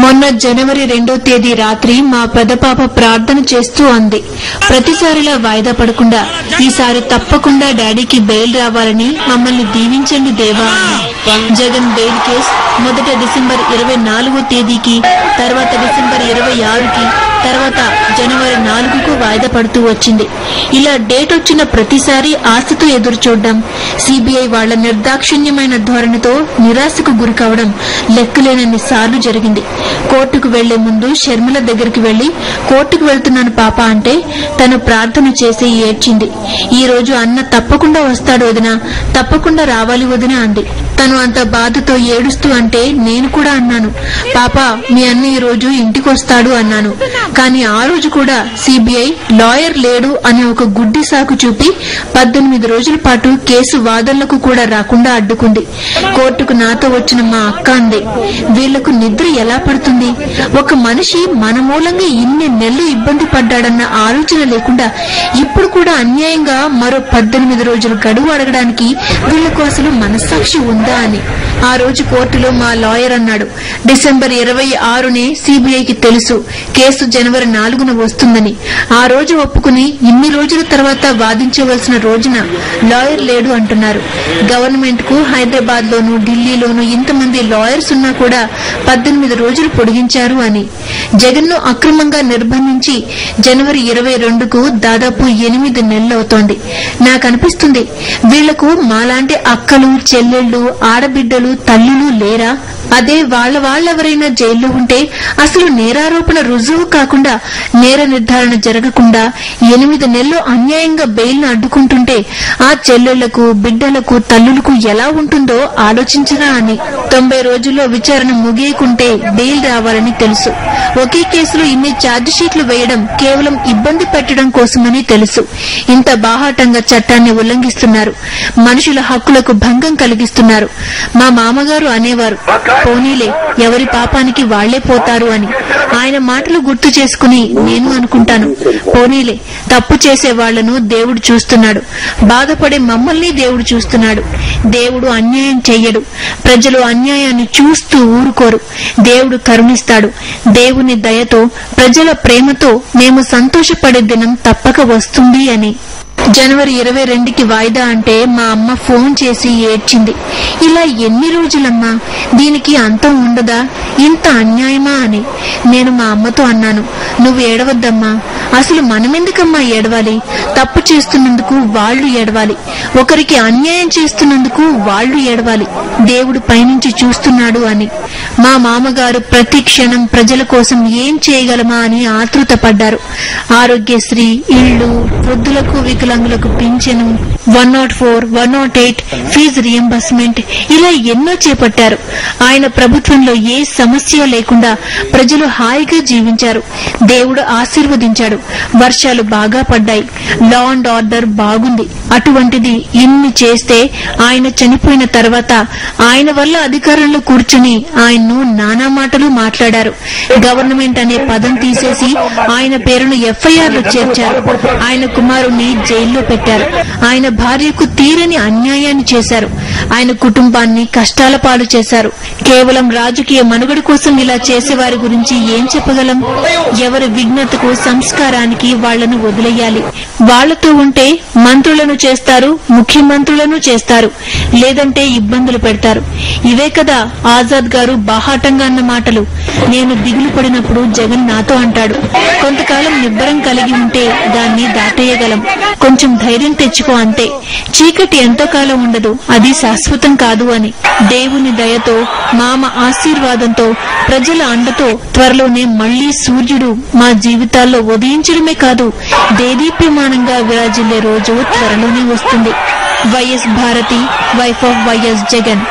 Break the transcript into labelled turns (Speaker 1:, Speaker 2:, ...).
Speaker 1: మొన్న జనవరి 2వ తేదీ రాత్రి మా పెదపాప ప్రార్థన చేస్తూ అంది, ప్రతిసారిలా వాయిదా పడకుండా ఈసారి తప్పకుండా డాడీకి బెయిల్ రావాలని మమ్మల్ని దీవించండి దేవా. జగన్ బెయిల్ కేసు మొదట డిసెంబర్ 24వ తేదీకి, తర్వాత డిసెంబర్ 26కి, తర్వాత జనవరి 4కు వాయిదా పడుతూ వచ్చింది. ఇలా డేట్ వచ్చిన ప్రతిసారి ఆశతో ఎదురు చూడడం, సిబిఐ వాళ్ల నిర్దాక్షిణ్యమైన ధోరణితో నిరాశకు గురి కావడం లెక్కలేనన్ని సార్లు జరిగింది. కోర్టుకు వెళ్లే ముందు షర్మిల దగ్గరికి వెళ్లి కోర్టుకు వెళ్తున్నాను పాప అంటే తను ప్రార్థన చేసి ఏడ్చింది. ఈ రోజు అన్న తప్పకుండా వస్తాడు వదినా, తప్పకుండా రావాలి వదినా అంది. తను అంత బాధతో ఏడుస్తూ అంటే నేను కూడా అన్నాను, పాప మీ అన్న ఈ రోజు ఇంటికి వస్తాడు అన్నాను. కానీ ఆ రోజు కూడా సిబిఐ లాయర్ లేడు అనే ఒక గుడ్డి సాకు చూపి 18 రోజుల పాటు కేసు వాదనలకు కూడా రాకుండా అడ్డుకుంది. కోర్టుకు నాతో వచ్చిన మా అక్క అంది, వీళ్లకు నిద్ర ఎలా పడుతుంది? ఒక మనిషి మన మూలంగా ఇన్ని నెలలు ఇబ్బంది పడ్డాడన్న ఆలోచన లేకుండా ఇప్పుడు కూడా అన్యాయంగా మరో 18 రోజులు గడువు అడగడానికి వీళ్లకు అసలు మనస్సాక్షి ఉందా అని. ఆ రోజు కోర్టులో మా లాయర్ అన్నాడు, డిసెంబర్ 26నే సిబిఐకి తెలుసు కేసు జనవరి 4న వస్తుందని. ఆ రోజు ఒప్పుకుని ఇన్ని రోజుల తర్వాత వాదించవలసిన రోజున లాయర్ లేడు అంటున్నారు. గవర్నమెంట్ కు హైదరాబాద్ లోను ఢిల్లీలోను ఇంతమంది లాయర్స్ ఉన్నా కూడా 18 రోజులు పొడిగించారు అని. జగన్ ను అక్రమంగా నిర్బంధించి జనవరి 22కు దాదాపు 8 నెలలవుతోంది. నాకనిపిస్తుంది, వీళ్లకు మాలాంటి అక్కలు చెల్లెళ్లు ఆడబిడ్డలు తల్లులు లేరా? అదే వాళ్ళెవరైనా జైల్లో ఉంటే అసలు నేరారోపణ రుజువు కాకుండా నేర నిర్ధారణ జరగకుండా 8 నెలలు అన్యాయంగా బెయిల్ ను అడ్డుకుంటుంటే ఆ చెల్లెళ్లకు బిడ్డలకు తల్లులకు ఎలా ఉంటుందో ఆలోచించరా అని. 90 రోజుల్లో విచారణ ముగియకుంటే బెయిల్ రావాలని తెలుసు. ఒకే కేసులో ఇన్ని ఛార్జ్ షీట్లు వేయడం కేవలం ఇబ్బంది పెట్టడం కోసమని తెలుసు. ఇంత బాహాటంగా చట్టాన్ని ఉల్లంఘిస్తున్నారు, మనుషుల హక్కులకు భంగం కలిగిస్తున్నారు. మా మామగారు అనేవారు, పోనీలే ఎవరి పాపానికి వాళ్లే పోతారు అని. ఆయన మాటలు గుర్తు చేసుకుని నేను అనుకుంటాను, పోనీలే తప్పు చేసే వాళ్లను దేవుడు చూస్తున్నాడు, బాధపడే మమ్మల్ని దేవుడు చూస్తున్నాడు. దేవుడు అన్యాయం చెయ్యడు, ప్రజలు అన్యాయాన్ని చూస్తూ ఊరుకోరు. దేవుడు కరుణిస్తాడు. దేవుని దయతో ప్రజల ప్రేమతో మేము సంతోషపడే దినం తప్పక వస్తుంది అని. జనవరి 22కి వాయిదా అంటే మా అమ్మ ఫోన్ చేసి ఏడ్చింది. ఇలా ఎన్ని రోజులమ్మా, దీనికి అంతం ఉండదా? ఇంత అన్యాయమా అని. నేను మా అమ్మతో అన్నాను, నువ్వు ఏడవద్దమ్మా, అసలు మనమెందుకమ్మా ఏడవాలి? తప్పు చేస్తున్నందుకు వాళ్లు ఏడవాలి, ఒకరికి అన్యాయం చేస్తున్నందుకు వాళ్లు ఏడవాలి. దేవుడు పైనుంచి చూస్తున్నాడు అని. మా మామగారు ప్రతి క్షణం ప్రజల కోసం ఏం చేయగలమా అని ఆతృత పడ్డారు. ఆరోగ్యశ్రీ, ఇళ్లు, వృద్ధులకు వికలాంగులకు పింఛను, 104, 108 ఫీజు రియంబర్స్మెంట్ ఇలా ఎన్నో చేపట్టారు. ఆయన ప్రభుత్వంలో ఏ సమస్య లేకుండా ప్రజలు హాయిగా జీవించారు. దేవుడు ఆశీర్వదించాడు. వర్షాలు బాగా పడ్డాయి, లా అండ్ ఆర్డర్ బాగుంది. అటువంటిది ఇన్ని చేస్తే ఆయన చనిపోయిన తర్వాత ఆయన వల్ల అధికారంలో కూర్చుని ఆయన్ను నానా మాటలు మాట్లాడారు. గవర్నమెంట్ అనే పదం తీసేసి ఆయన పేరును ఎఫ్ఐఆర్లో చేర్చారు. ఆయన కుమారుణ్ణి జైల్లో పెట్టారు. ఆయన భార్యకు తీరని అన్యాయాన్ని చేశారు. ఆయన కుటుంబాన్ని కష్టాల పాలు చేశారు. కేవలం రాజకీయ మనుగడ కోసం ఇలా చేసేవారి గురించి ఏం చెప్పగలం? ఎవరి విఘ్నతకు సంస్కారానికి వాళ్లను వదిలేయాలి. వాళ్లతో ఉంటే మంత్రులను చేస్తారు, ముఖ్యమంత్రులను చేస్తారు, లేదంటే ఇబ్బందులు పెడతారు. ఇవే కదా ఆజాద్ గారు బాహాటంగా అన్న మాటలు. నేను దిగులు పడినప్పుడు జగన్ నాతో అంటాడు, కొంతకాలం నిబ్బరం కలిగి ఉంటే దాన్ని దాటేయగలం, కొంచెం ధైర్యం తెచ్చుకో అంతే. చీకటి ఎంతో కాలం ఉండదు, అది శాశ్వతం కాదు అని. దేవుని దయతో, మామ ఆశీర్వాదంతో, ప్రజల అండతో త్వరలోనే మళ్లీ సూర్యుడు మా జీవితాల్లో ఉదయించడమే కాదు, దేదీప్యమానంగా విరాజిల్లే రోజు త్వరలోనే వస్తుంది. YS Bharati, wife of YS Jagan.